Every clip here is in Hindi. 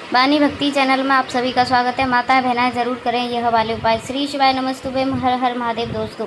वाणी भक्ति चैनल में आप सभी का स्वागत है। माताएं बहनाएं जरूर करें यह वाले उपाय। श्री शिवाय नमस्तुभे, हर हर महादेव। दोस्तों,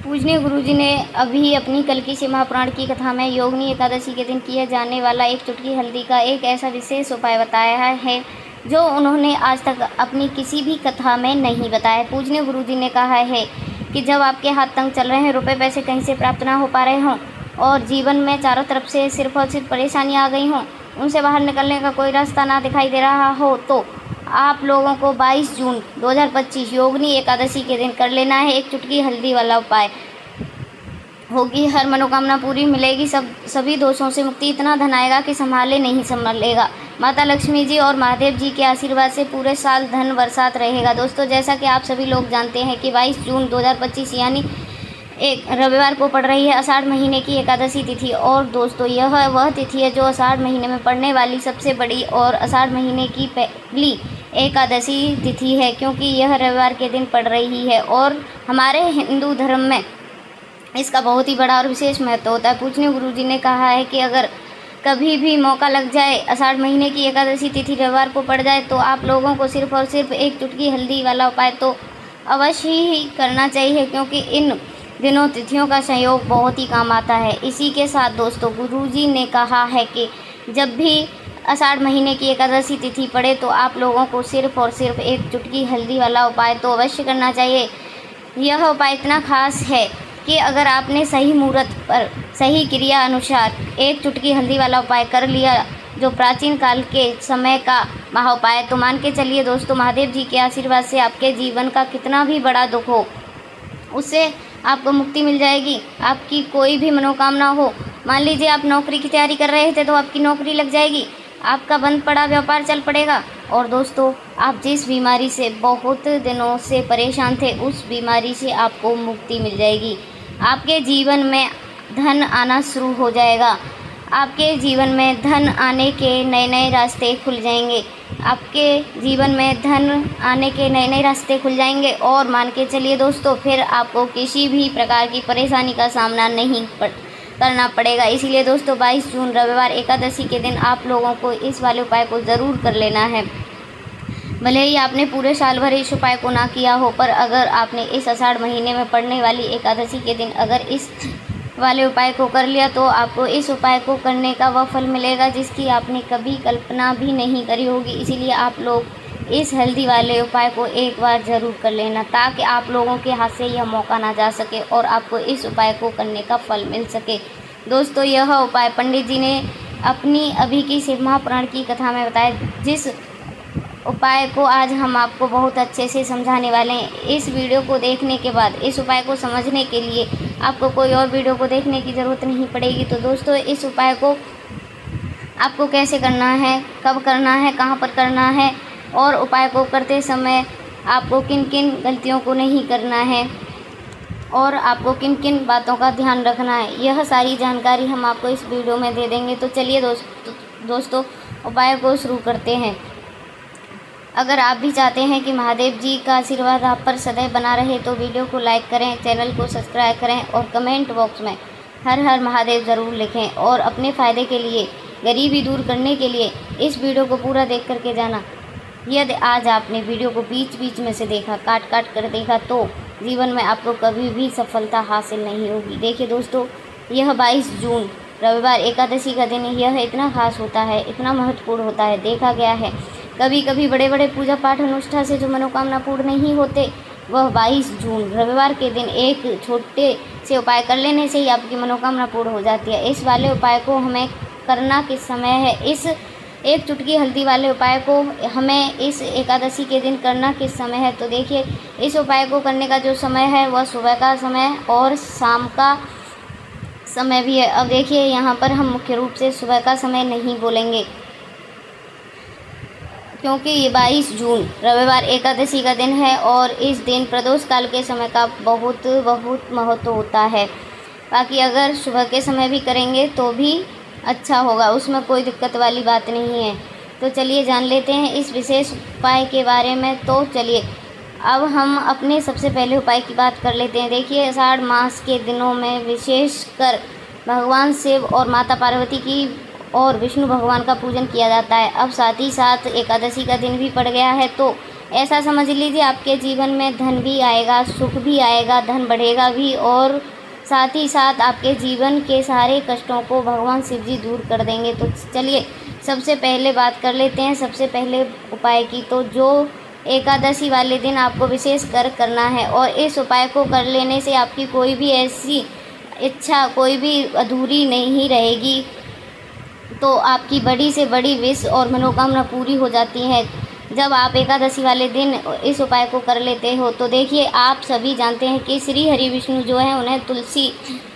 पूजनीय गुरुजी ने अभी अपनी कल की शिव महापुराण की कथा में योगिनी एकादशी के दिन किया जाने वाला एक चुटकी हल्दी का एक ऐसा विशेष उपाय बताया है जो उन्होंने आज तक अपनी किसी भी कथा में नहीं बताया। पूजनीय गुरुजी ने कहा है कि जब आपके हाथ तंग चल रहे हैं, रुपए पैसे कहीं से प्राप्त ना हो पा रहे हों और जीवन में चारों तरफ से सिर्फ और सिर्फ परेशानियाँ आ गई हों, उनसे बाहर निकलने का कोई रास्ता ना दिखाई दे रहा हो, तो आप लोगों को 22 जून 2025 योगिनी एकादशी के दिन कर लेना है एक चुटकी हल्दी वाला उपाय। होगी हर मनोकामना पूरी, मिलेगी सभी दोषों से मुक्ति, इतना धन आएगा कि संभाले नहीं संभालेगा। माता लक्ष्मी जी और महादेव जी के आशीर्वाद से पूरे साल धन बरसात रहेगा। दोस्तों, जैसा कि आप सभी लोग जानते हैं कि 22 जून 2025 यानी एक रविवार को पड़ रही है आषाढ़ महीने की एकादशी तिथि। और दोस्तों, यह वह तिथि है जो आषाढ़ महीने में पड़ने वाली सबसे बड़ी और आषाढ़ महीने की पहली एकादशी तिथि है, क्योंकि यह रविवार के दिन पड़ रही है और हमारे हिंदू धर्म में इसका बहुत ही बड़ा और विशेष महत्व होता है। पूजनीय गुरुजी ने कहा है कि अगर कभी भी मौका लग जाए, आषाढ़ महीने की एकादशी तिथि रविवार को पड़ जाए, तो आप लोगों को सिर्फ और सिर्फ एक चुटकी हल्दी वाला उपाय तो अवश्य ही करना चाहिए, क्योंकि इन दिनों तिथियों का संयोग बहुत ही काम आता है। इसी के साथ दोस्तों, गुरुजी ने कहा है कि जब भी आषाढ़ महीने की एकादशी तिथि पड़े तो आप लोगों को सिर्फ और सिर्फ एक चुटकी हल्दी वाला उपाय तो अवश्य करना चाहिए। यह उपाय इतना खास है कि अगर आपने सही मुहूर्त पर सही क्रिया अनुसार एक चुटकी हल्दी वाला उपाय कर लिया, जो प्राचीन काल के समय का महाउपाय, तो मान के चलिए दोस्तों, महादेव जी के आशीर्वाद से आपके जीवन का कितना भी बड़ा दुख हो, उससे आपको मुक्ति मिल जाएगी। आपकी कोई भी मनोकामना हो, मान लीजिए आप नौकरी की तैयारी कर रहे थे तो आपकी नौकरी लग जाएगी, आपका बंद पड़ा व्यापार चल पड़ेगा। और दोस्तों, आप जिस बीमारी से बहुत दिनों से परेशान थे, उस बीमारी से आपको मुक्ति मिल जाएगी। आपके जीवन में धन आना शुरू हो जाएगा। आपके जीवन में धन आने के नए नए रास्ते खुल जाएंगे। आपके जीवन में धन आने के नए नए रास्ते खुल जाएंगे और मान के चलिए दोस्तों, फिर आपको किसी भी प्रकार की परेशानी का सामना नहीं करना पड़ेगा। इसीलिए दोस्तों, 22 जून रविवार एकादशी के दिन आप लोगों को इस वाले उपाय को ज़रूर कर लेना है। भले ही आपने पूरे साल भर इस उपाय को ना किया हो, पर अगर आपने इस आषाढ़ महीने में पड़ने वाली एकादशी के दिन अगर इस वाले उपाय को कर लिया, तो आपको इस उपाय को करने का वह फल मिलेगा जिसकी आपने कभी कल्पना भी नहीं करी होगी। इसीलिए आप लोग इस हल्दी वाले उपाय को एक बार ज़रूर कर लेना, ताकि आप लोगों के हाथ से यह मौका ना जा सके और आपको इस उपाय को करने का फल मिल सके। दोस्तों, यह उपाय पंडित जी ने अपनी अभी की शिव महापुराण की कथा में बताया, जिस उपाय को आज हम आपको बहुत अच्छे से समझाने वाले हैं। इस वीडियो को देखने के बाद इस उपाय को समझने के लिए आपको कोई और वीडियो को देखने की ज़रूरत नहीं पड़ेगी। तो दोस्तों, इस उपाय को आपको कैसे करना है, कब करना है, कहाँ पर करना है और उपाय को करते समय आपको किन किन गलतियों को नहीं करना है और आपको किन किन बातों का ध्यान रखना है, यह सारी जानकारी हम आपको इस वीडियो में दे देंगे। तो चलिए दोस्तों उपाय को शुरू करते हैं। अगर आप भी चाहते हैं कि महादेव जी का आशीर्वाद आप पर सदैव बना रहे, तो वीडियो को लाइक करें, चैनल को सब्सक्राइब करें और कमेंट बॉक्स में हर हर महादेव ज़रूर लिखें। और अपने फ़ायदे के लिए, गरीबी दूर करने के लिए इस वीडियो को पूरा देख करके जाना। यदि आज आपने वीडियो को बीच बीच में से देखा, काट काट कर देखा, तो जीवन में आपको कभी भी सफलता हासिल नहीं होगी। देखिए दोस्तों, यह 22 जून रविवार एकादशी का दिन यह इतना खास होता है, इतना महत्वपूर्ण होता है। देखा गया है कभी कभी बड़े बड़े पूजा पाठ अनुष्ठान से जो मनोकामना पूर्ण नहीं होते, वह 22 जून रविवार के दिन एक छोटे से उपाय कर लेने से ही आपकी मनोकामना पूर्ण हो जाती है। इस वाले उपाय को हमें करना किस समय है, इस एक चुटकी हल्दी वाले उपाय को हमें इस एकादशी के दिन करना किस समय है, तो देखिए इस उपाय को करने का जो समय है वह सुबह का समय और शाम का समय भी है। अब देखिए, यहाँ पर हम मुख्य रूप से सुबह का समय नहीं बोलेंगे, क्योंकि ये 22 जून रविवार एकादशी का दिन है और इस दिन प्रदोष काल के समय का बहुत बहुत महत्व होता है। बाकी अगर सुबह के समय भी करेंगे तो भी अच्छा होगा, उसमें कोई दिक्कत वाली बात नहीं है। तो चलिए जान लेते हैं इस विशेष उपाय के बारे में। तो चलिए अब हम अपने सबसे पहले उपाय की बात कर लेते हैं। देखिए, आषाढ़ मास के दिनों में विशेषकर भगवान शिव और माता पार्वती की और विष्णु भगवान का पूजन किया जाता है। अब साथ ही साथ एकादशी का दिन भी पड़ गया है, तो ऐसा समझ लीजिए आपके जीवन में धन भी आएगा, सुख भी आएगा, धन बढ़ेगा भी, और साथ ही साथ आपके जीवन के सारे कष्टों को भगवान शिव जी दूर कर देंगे। तो चलिए सबसे पहले बात कर लेते हैं सबसे पहले उपाय की। तो जो एकादशी वाले दिन आपको विशेष कर करना है, और इस उपाय को कर लेने से आपकी कोई भी ऐसी इच्छा कोई भी अधूरी नहीं रहेगी, तो आपकी बड़ी से बड़ी विश और मनोकामना पूरी हो जाती है जब आप एकादशी वाले दिन इस उपाय को कर लेते हो। तो देखिए, आप सभी जानते हैं कि श्री हरि विष्णु जो है उन्हें तुलसी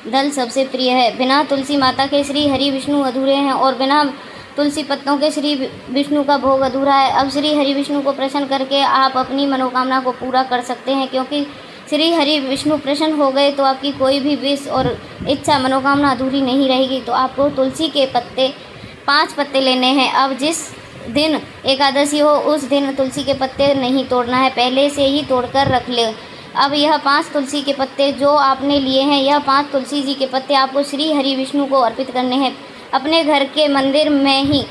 दल सबसे प्रिय है। बिना तुलसी माता के श्री हरि विष्णु अधूरे हैं, और बिना तुलसी पत्तों के श्री विष्णु का भोग अधूरा है। अब श्री हरि विष्णु को प्रसन्न करके आप अपनी मनोकामना को पूरा कर सकते हैं, क्योंकि श्री हरि विष्णु प्रसन्न हो गए तो आपकी कोई भी विश और इच्छा मनोकामना अधूरी नहीं रहेगी। तो आपको तुलसी के पत्ते 5 पत्ते लेने हैं। अब जिस दिन एकादशी हो उस दिन तुलसी के पत्ते नहीं तोड़ना है, पहले से ही तोड़कर रख ले। अब यह 5 तुलसी के पत्ते जो आपने लिए हैं, यह 5 तुलसी जी के पत्ते आपको श्री हरि विष्णु को अर्पित करने हैं। अपने घर के मंदिर में ही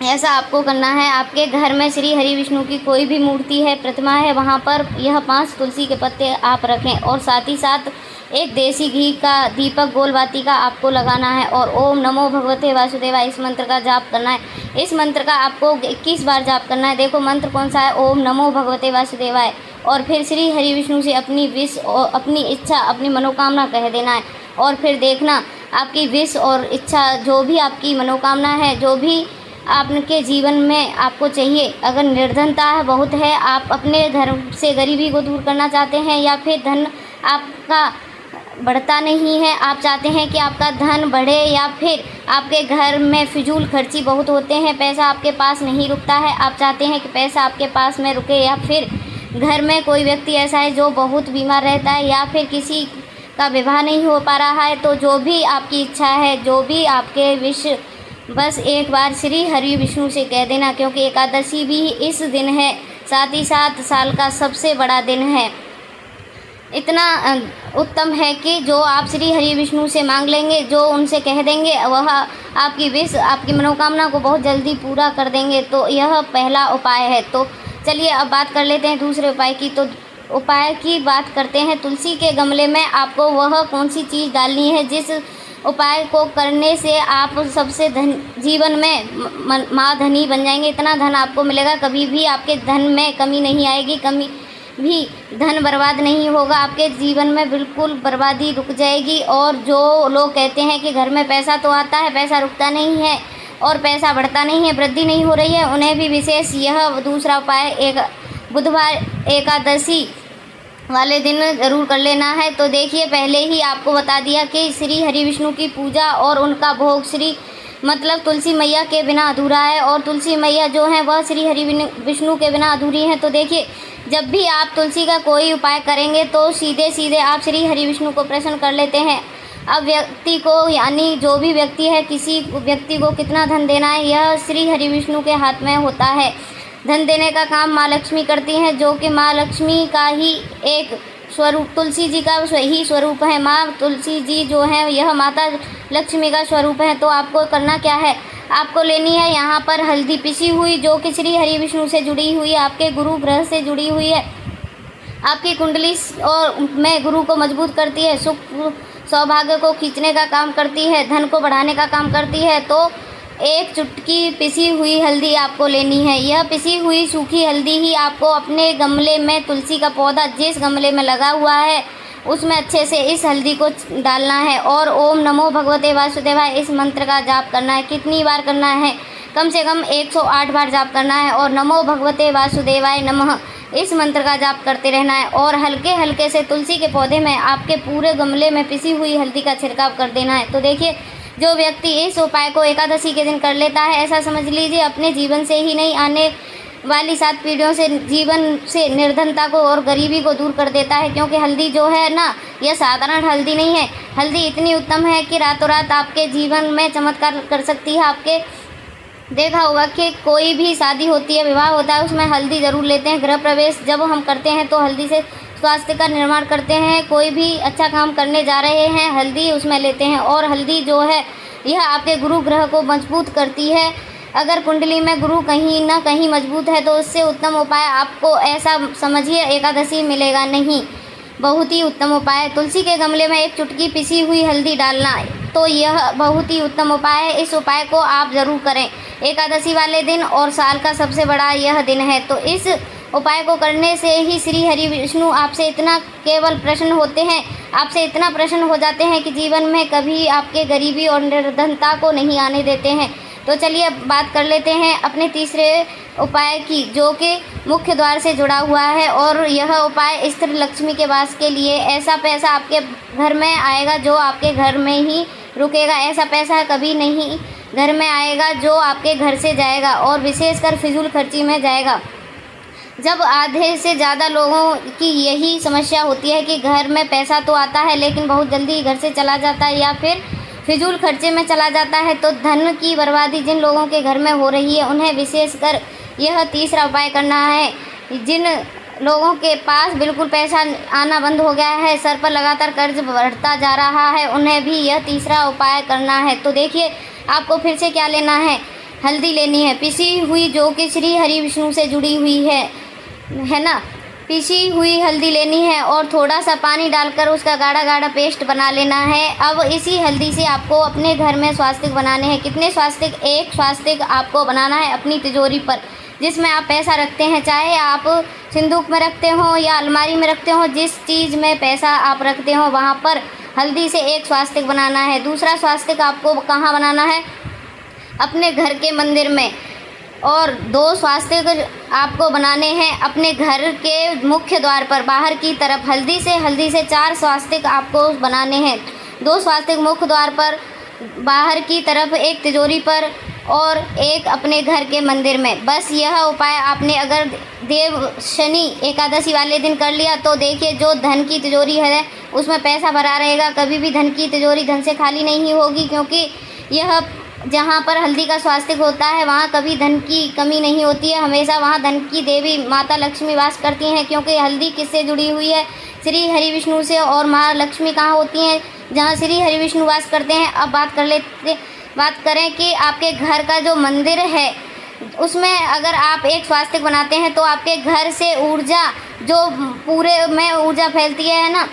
ऐसा आपको करना है। आपके घर में श्री हरि विष्णु की कोई भी मूर्ति है, प्रतिमा है, वहाँ पर यह 5 तुलसी के पत्ते आप रखें, और साथ ही साथ एक देसी घी का दीपक गोलबाती का आपको लगाना है, और ओम नमो भगवते वासुदेवाय इस मंत्र का जाप करना है। इस मंत्र का आपको 21 बार जाप करना है। देखो मंत्र कौन सा है, ओम नमो भगवते वासुदेवाय, और फिर श्री हरि विष्णु से अपनी विश और अपनी इच्छा अपनी मनोकामना कह देना है, और फिर देखना आपकी विश और इच्छा जो भी आपकी मनोकामना है, जो भी आपके जीवन में आपको चाहिए, अगर निर्धनता है बहुत है, आप अपने घर से गरीबी को दूर करना चाहते हैं, या फिर धन आपका बढ़ता नहीं है, आप चाहते हैं कि आपका धन बढ़े, या फिर आपके घर में फिजूल खर्ची बहुत होते हैं, पैसा आपके पास नहीं रुकता है, आप चाहते हैं कि पैसा आपके पास में रुके, या फिर घर में कोई व्यक्ति ऐसा है जो बहुत बीमार रहता है, या फिर किसी का विवाह नहीं हो पा रहा है, तो जो भी आपकी इच्छा है, जो भी आपके विश, बस एक बार श्री हरि विष्णु से कह देना, क्योंकि एकादशी भी इस दिन है, साथ ही साथ साल का सबसे बड़ा दिन है। इतना उत्तम है कि जो आप श्री हरि विष्णु से मांग लेंगे, जो उनसे कह देंगे, वह आपकी विश आपकी मनोकामना को बहुत जल्दी पूरा कर देंगे। तो यह पहला उपाय है। तो चलिए अब बात कर लेते हैं दूसरे उपाय की। तो उपाय की बात करते हैं। तुलसी के गमले में आपको वह कौन सी चीज़ डालनी है जिस उपाय को करने से आप सबसे जीवन में माँ धनी बन जाएंगे। इतना धन आपको मिलेगा, कभी भी आपके धन में कमी नहीं आएगी, कभी भी धन बर्बाद नहीं होगा, आपके जीवन में बिल्कुल बर्बादी रुक जाएगी। और जो लोग कहते हैं कि घर में पैसा तो आता है, पैसा रुकता नहीं है और पैसा बढ़ता नहीं है, वृद्धि नहीं हो रही है, उन्हें भी विशेष यह दूसरा उपाय एक बुधवार एकादशी वाले दिन ज़रूर कर लेना है। तो देखिए, पहले ही आपको बता दिया कि श्री हरि विष्णु की पूजा और उनका भोग मतलब तुलसी मैया के बिना अधूरा है, और तुलसी मैया जो है वह श्री हरि विष्णु के बिना अधूरी हैं। तो देखिए, जब भी आप तुलसी का कोई उपाय करेंगे तो सीधे सीधे आप श्री हरि विष्णु को प्रसन्न कर लेते हैं। अब व्यक्ति को, यानी जो भी व्यक्ति है, किसी व्यक्ति को कितना धन देना है, यह श्री हरि विष्णु के हाथ में होता है। धन देने का काम माँ लक्ष्मी करती हैं, जो कि माँ लक्ष्मी का ही एक स्वरूप, तुलसी जी का ही स्वरूप है। माँ तुलसी जी जो है यह माता लक्ष्मी का स्वरूप है। तो आपको करना क्या है, आपको लेनी है यहाँ पर हल्दी पिसी हुई, जो कि श्री हरि विष्णु से जुड़ी हुई है, आपके गुरु ग्रह से जुड़ी हुई है, आपकी कुंडली और में गुरु को मजबूत करती है, सुख सौभाग्य को खींचने का काम करती है, धन को बढ़ाने का काम करती है। तो एक चुटकी पिसी हुई हल्दी आपको लेनी है। यह पिसी हुई सूखी हल्दी ही आपको अपने गमले में, तुलसी का पौधा जिस गमले में लगा हुआ है उसमें अच्छे से इस हल्दी को डालना है, और ओम नमो भगवते वासुदेवाय इस मंत्र का जाप करना है। कितनी बार करना है, कम से कम 108 बार जाप करना है, और नमो भगवते वासुदेवाय नमः इस मंत्र का जाप करते रहना है। और हल्के हल्के से तुलसी के पौधे में आपके पूरे गमले में पिसी हुई हल्दी का छिड़काव कर देना है। तो देखिए, जो व्यक्ति इस उपाय को एकादशी के दिन कर लेता है, ऐसा समझ लीजिए अपने जीवन से ही नहीं, आने वाली 7 पीढ़ियों से जीवन से निर्धनता को और गरीबी को दूर कर देता है। क्योंकि हल्दी जो है ना, यह साधारण हल्दी नहीं है, हल्दी इतनी उत्तम है कि रातों रात आपके जीवन में चमत्कार कर सकती है। आपके देखा होगा कि कोई भी शादी होती है, विवाह होता है, उसमें हल्दी ज़रूर लेते हैं। गृह प्रवेश जब हम करते हैं तो हल्दी से स्वास्थ्य का निर्माण करते हैं। कोई भी अच्छा काम करने जा रहे हैं, हल्दी उसमें लेते हैं। और हल्दी जो है यह आपके गुरु ग्रह को मजबूत करती है। अगर कुंडली में गुरु कहीं न कहीं मजबूत है तो उससे उत्तम उपाय आपको ऐसा समझिए एकादशी मिलेगा नहीं। बहुत ही उत्तम उपाय, तुलसी के गमले में एक चुटकी पिसी हुई हल्दी डालना, तो यह बहुत ही उत्तम उपाय है। इस उपाय को आप ज़रूर करें एकादशी वाले दिन, और साल का सबसे बड़ा यह दिन है। तो इस उपाय को करने से ही श्री हरि विष्णु आपसे इतना केवल प्रसन्न होते हैं, आपसे इतना प्रसन्न हो जाते हैं कि जीवन में कभी आपके गरीबी और निर्धनता को नहीं आने देते हैं। तो चलिए अब बात कर लेते हैं अपने तीसरे उपाय की, जो कि मुख्य द्वार से जुड़ा हुआ है। और यह उपाय स्त्री लक्ष्मी के वास के लिए, ऐसा पैसा आपके घर में आएगा जो आपके घर में ही रुकेगा। ऐसा पैसा कभी नहीं घर में आएगा जो आपके घर से जाएगा, और विशेषकर फिजूल खर्ची में जाएगा। जब आधे से ज़्यादा लोगों की यही समस्या होती है कि घर में पैसा तो आता है लेकिन बहुत जल्दी घर से चला जाता है या फिर फिजूल खर्चे में चला जाता है, तो धन की बर्बादी जिन लोगों के घर में हो रही है उन्हें विशेषकर यह तीसरा उपाय करना है। जिन लोगों के पास बिल्कुल पैसा आना बंद हो गया है, सर पर लगातार कर्ज बढ़ता जा रहा है, उन्हें भी यह तीसरा उपाय करना है। तो देखिए आपको फिर से क्या लेना है, हल्दी लेनी है पिसी हुई, जो कि श्री हरि विष्णु से जुड़ी हुई है ना। पिसी हुई हल्दी लेनी है और थोड़ा सा पानी डालकर उसका गाढ़ा गाढ़ा पेस्ट बना लेना है। अब इसी हल्दी से आपको अपने घर में स्वास्तिक बनाने हैं। कितने स्वास्तिक? एक स्वास्तिक आपको बनाना है अपनी तिजोरी पर, जिसमें आप पैसा रखते हैं, चाहे आप सिंदूक में रखते हो या अलमारी में रखते हो, जिस चीज़ में पैसा आप रखते हो वहाँ पर हल्दी से एक स्वास्तिक बनाना है। दूसरा स्वास्तिक आपको कहाँ बनाना है? अपने घर के मंदिर में। और 2 स्वास्तिक आपको बनाने हैं अपने घर के मुख्य द्वार पर बाहर की तरफ। हल्दी से 4 स्वास्तिक आपको बनाने हैं। 2 स्वास्तिक मुख्य द्वार पर बाहर की तरफ, एक तिजोरी पर और एक अपने घर के मंदिर में। बस यह उपाय आपने अगर देव शनि एकादशी वाले दिन कर लिया तो देखिए जो धन की तिजोरी है उसमें पैसा भरा रहेगा। कभी भी धन की तिजोरी धन से खाली नहीं होगी, क्योंकि यह जहाँ पर हल्दी का स्वास्तिक होता है वहाँ कभी धन की कमी नहीं होती है। हमेशा वहाँ धन की देवी माता लक्ष्मी वास करती हैं, क्योंकि हल्दी किससे जुड़ी हुई है? श्री हरि विष्णु से। और माँ लक्ष्मी कहाँ होती हैं? जहाँ श्री हरि विष्णु वास करते हैं। अब बात करें कि आपके घर का जो मंदिर है उसमें अगर आप एक स्वास्तिक बनाते हैं तो आपके घर से ऊर्जा, जो पूरे में ऊर्जा फैलती है ना,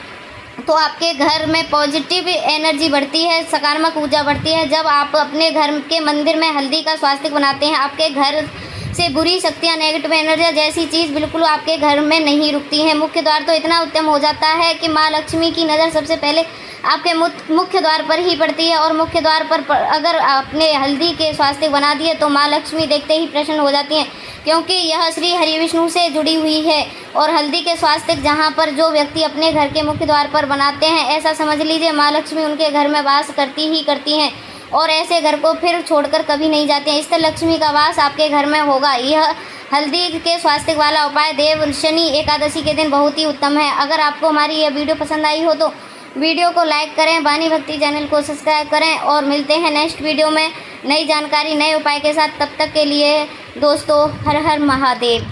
तो आपके घर में पॉजिटिव एनर्जी बढ़ती है, सकारात्मक ऊर्जा बढ़ती है। जब आप अपने घर के मंदिर में हल्दी का स्वास्तिक बनाते हैं, आपके घर से बुरी शक्तियाँ, नेगेटिव एनर्जी जैसी चीज़ बिल्कुल आपके घर में नहीं रुकती हैं। मुख्य द्वार तो इतना उत्तम हो जाता है कि माँ लक्ष्मी की नज़र सबसे पहले आपके मुख्य द्वार पर ही पड़ती है। और मुख्य द्वार पर अगर आपने हल्दी के स्वास्तिक बना दिए तो माँ लक्ष्मी देखते ही प्रसन्न हो जाती हैं, क्योंकि यह श्री हरि विष्णु से जुड़ी हुई है। और हल्दी के स्वास्तिक जहाँ पर जो व्यक्ति अपने घर के मुख्य द्वार पर बनाते हैं, ऐसा समझ लीजिए माँ लक्ष्मी उनके घर में वास करती हैं, और ऐसे घर को फिर छोड़कर कभी नहीं जाते हैं। इस तरह लक्ष्मी का वास आपके घर में होगा। यह हल्दी के स्वास्तिक वाला उपाय देव शनि एकादशी के दिन बहुत ही उत्तम है। अगर आपको हमारी यह वीडियो पसंद आई हो तो वीडियो को लाइक करें, वाणी भक्ति चैनल को सब्सक्राइब करें, और मिलते हैं नेक्स्ट वीडियो में नई जानकारी नए उपाय के साथ। तब तक के लिए दोस्तों, हर हर महादेव।